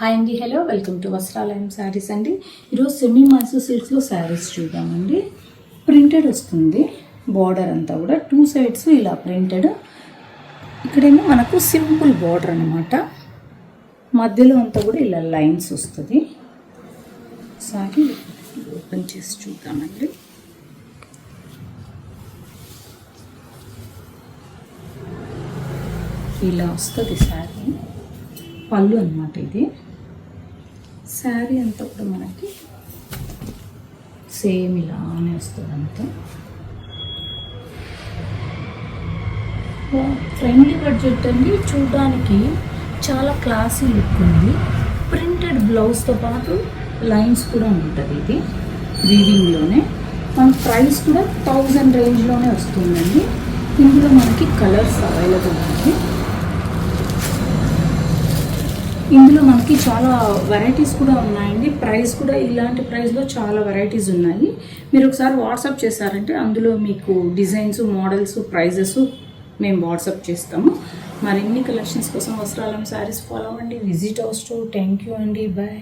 Hi అండి, hello, welcome to వస్త్రాలయం saris అండి. ఈరోజు సెమీ మైసూర్ సిల్క్స్లో శారీస్ చూద్దామండి. ప్రింటెడ్ వస్తుంది, బార్డర్ అంతా కూడా 2 సైడ్స్ ఇలా ప్రింటెడ్. ఇక్కడేమో మనకు సింపుల్ బార్డర్ అనమాట, మధ్యలో అంతా కూడా ఇలా లైన్స్ వస్తుంది. సారీ ఓపెన్ చేసి చూద్దామండి. ఇలా వస్తుంది శారీ, పళ్ళు అన్నమాట ఇది. శారీ అంతా కూడా మనకి సేమ్ ఇలానే వస్తుంది అంతా. ఫ్రెండ్లీ బడ్జెట్ అండి, చూడడానికి చాలా క్లాసీ లుక్ ఉంది. ప్రింటెడ్ బ్లౌజ్తో పాటు లైన్స్ కూడా ఉంటుంది ఇది వీవింగ్లోనే. మన ప్రైస్ కూడా 1000 రేంజ్లోనే వస్తుందండి. ఇందులో మనకి కలర్స్ అవైలబుల్ ఉంది. ఇందులో మనకి చాలా వెరైటీస్ కూడా ఉన్నాయండి. ప్రైస్ కూడా ఇలాంటి ప్రైస్లో చాలా వెరైటీస్ ఉన్నాయి. మీరు ఒకసారి వాట్సాప్ చేశారంటే అందులో మీకు డిజైన్స్, మోడల్స్, ప్రైజెస్ మేము వాట్సాప్ చేస్తాము. మరిన్ని కలెక్షన్స్ కోసం వస్త్రాలయం శారీస్ ఫాలో అవ్వండి. Visit our store. Thank you అండి, బాయ్.